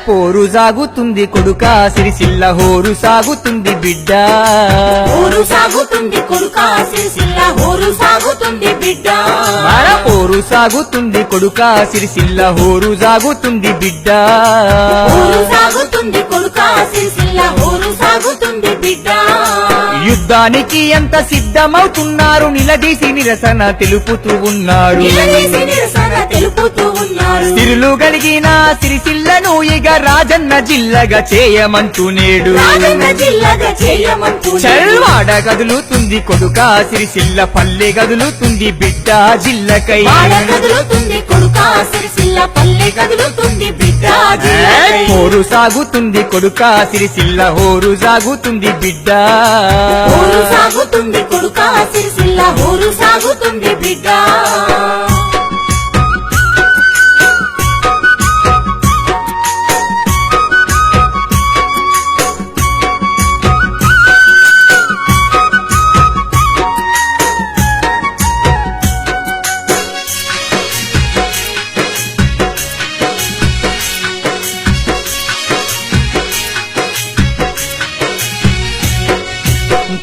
పోరు సాగుతుంది కొడుక సిరిసిల్ల హోరు సాగుతుంది బిడ్డ ఊరు సాగుతుంది కొడుకా సిరిసిల్ల ఊరు సాగుతుంది బిడ్డ మన పోరు సాగుతుంది కొడుక సిరిసిల్ల హోరు సాగుతుంది బిడ్డ ఊరు సాగుతుంది కొడుకా సిరిసిల్ల ఊరు సాగుతుంది బిడ్డ యుద్ధానికి ఎంత సిద్ధమవుతున్నారు నిలదీసి నిరసన తెలుపుతూ ఉన్నారు నిలదీసి నిరసన తెలుపుతూ ఉన్నారు సిరులు కలిగిన సిరిసిల్లను ఇక రాజన్న జిల్లగా చేయమంటూ నేడు రాజన్న జిల్లాగా చేయమంటూ చల్వాడ కదులుతుంది కొడుక సిరిసిల్ల పల్లె కదులుతుంది బిడ్డ జిల్లకై వాడ కదులుతుంది కొడుకా సిరిసిల్ల పల్లె కదులుతుంది బిడ్డ జిల్లకై. హోరు సాగుతుంది కొడుక సిరిసిల్ల హోరు సాగుతుంది బిడ్డ ఊరు సాగుతుంది కొడుకా సిరిసిల్ల ఊరు సాగుతుంది బిడ్డ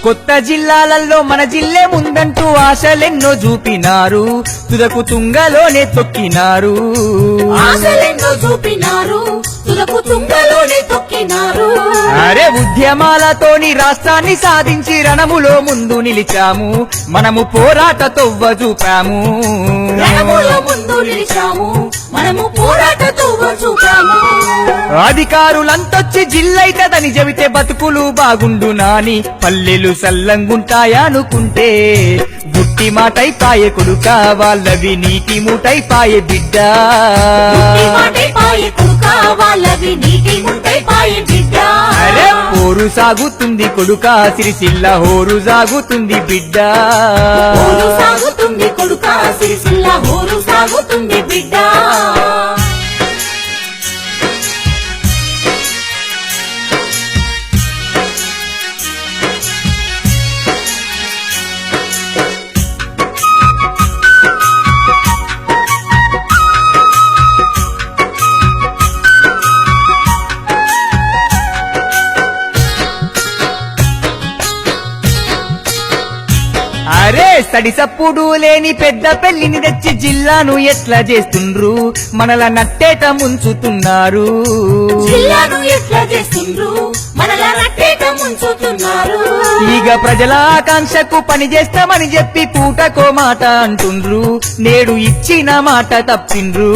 కొత్త జిల్లాలలో మన జిల్లే ముందంటూ ఆశలెన్నో చూపినారు తుదకు తుంగలోనే తొక్కినారు ఆశలెన్నో చూపినారు తులకు తుంగలోనే తొక్కినారు అరే ఉద్యమాలతోని రాష్ట్రాన్ని సాధించి రణములో ముందు నిలిచాము మనము పోరాట తొవ్వ చూపాము రణములో ముందు నిలిచాము మనము పోరాటతో చూపాము అధికారులంతొచ్చి జిల్లైతదని చెబితే బతుకులు బాగుండునాని పల్లెలు సల్లంగుంటాయనుకుంటే గుట్టి మాటై పాయే కొడుక వాళ్ళవి నీటి మూటై పాయే బిడ్డ ఈ మాటే పాయే కొడుకా వాళ్ళవి నీటి ముంటై పాయే బిడ్డ అరే పోరు సాగుతుంది కొడుక సిరిసిల్ల హోరు సాగుతుంది బిడ్డ ఊరు సాగుతుంది కొడుకా సిరిసిల్ల ఊరు సాగుతుంది బిడ్డ అరే సడిసప్పుడు లేని పెద్ద పెళ్లిని తెచ్చి జిల్లాను ఎట్లా చేస్తుండ్రు మనల నట్టేట ముంచుతున్నారు జిల్లాను ఎట్లా చేస్తుండ్రు మనలా నట్టేట ముంచుతున్నారు ఇక ప్రజల ఆకాంక్షకు పని చేస్తామని చెప్పి పూటకో మాట అంటుండ్రు నేడు ఇచ్చిన మాట తప్పిండ్రు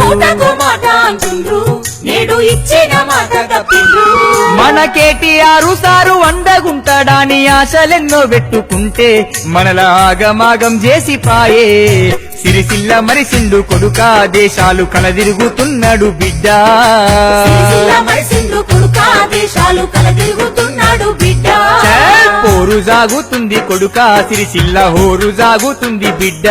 పూటకో మాట అంటుండ్రు నేడు ఇచ్చిన మాట తప్పిండ్రు మన కేటీఆర్ సారు అండగుంటాడాని ఆశలెన్నో పెట్టుకుంటే మనల ఆగమాగం చేసి పాయే సిరిసిల్ల మరిసిండు కొడుక దేశాలు కలదిరుగుతున్నాడు బిడ్డ సిరిసిల్ల మరిసిండు కొడుకా దేశాలు కలదిరుగుతున్నాడు బిడ్డ చల్ పోరు సాగుతుంది కొడుక సిరిసిల్ల హోరు సాగుతుంది బిడ్డ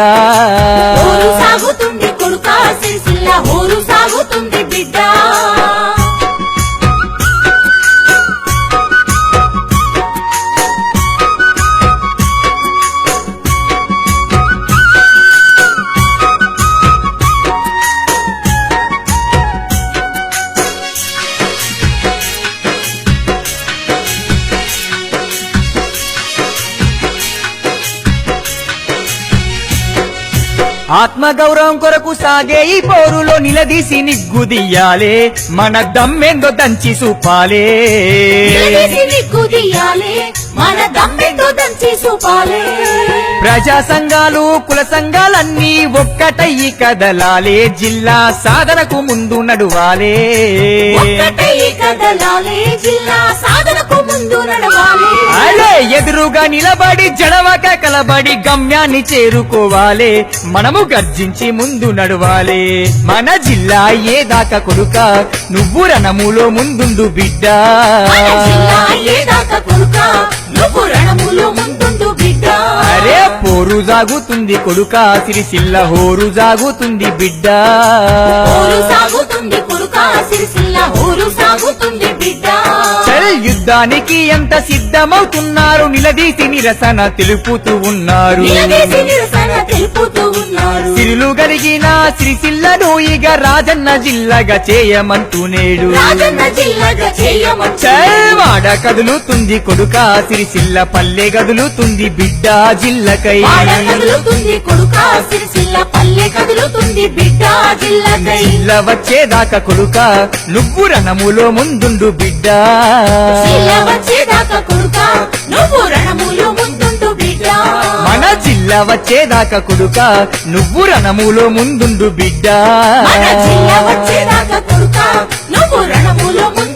ఊరు సాగుతుంది కొడుకా సిరిసిల్ల ఊరు సాగుతుంది బిడ్డ ఆత్మగౌరవం కొరకు సాగే ఈ పోరులో నిలదీసి నిగ్గుదియ్యాలే మన దమ్మెందో దంచి చూపాలే నిలదీసి నిగ్గుదీయాలే మన దమ్మెంతో దంచి చూపాలే ప్రజా సంఘాలు కుల సంఘాలన్నీ ఒక్కటయ్యి కదలాలే జిల్లా సాధనకు ముందు నడువాలే ఒక్కటై కదలాలే జిల్లా సాధనకు ముందు నడవాలి అరే ఎదురుగా నిలబడి జడవక కలబడి గమ్యాన్ని చేరుకోవాలే మనము గర్జించి ముందు నడవాలే మన జిల్లా ఏ దాకా కొడుక నువ్వు రణములో ముందుండు బిడ్డ మన జిల్లా ఏదాకా కొడుకా నువ్వు రణములో ముందుండు బిడ్డ అరే పోరు సాగుతుంది కొడుక సిరిసిల్ల హోరు సాగుతుంది బిడ్డ ఊరు సాగుతుంది కొడుకా సిరిసిల్ల ఊరు సాగుతుంది బిడ్డ చల్ యుద్ధానికి ఎంత సిద్ధమవుతున్నారు నిలదీసి నిరసన తెలుపుతూ ఉన్నారు నిలదీసి నిరసన తెలుపుతూ ఉన్నారు. సిరులు కలిగిన సిరిసిల్లను ఇక రాజన్న జిల్లాగా చేయమంటూ నేడు రాజన్న జిల్లాగా చేయమంటూ వాడ కదులుతుంది కొడుక సిరిసిల్ల పల్లె కదులుతుంది బిడ్డ జిల్లకై వాడ కదులుతుంది కొడుకా, సిరిసిల్ల పల్లె కదులుతుంది బిడ్డ జిల్లకై. జిల్ల వచ్చేదాకా కొడుక నువ్వు రణములో ముందుండు బిడ్డ జిల్ల వచ్చేదాకా కొడుకా, నువ్వు రణములో ముందుండు బిడ్డ. మన జిల్లా వచ్చేదాకా కొడుక నువ్వు రణములో ముందుండు బిడ్డ మన జిల్ల వచ్చేదాకా కొడుకా, నువ్వు రణములో ముందుండు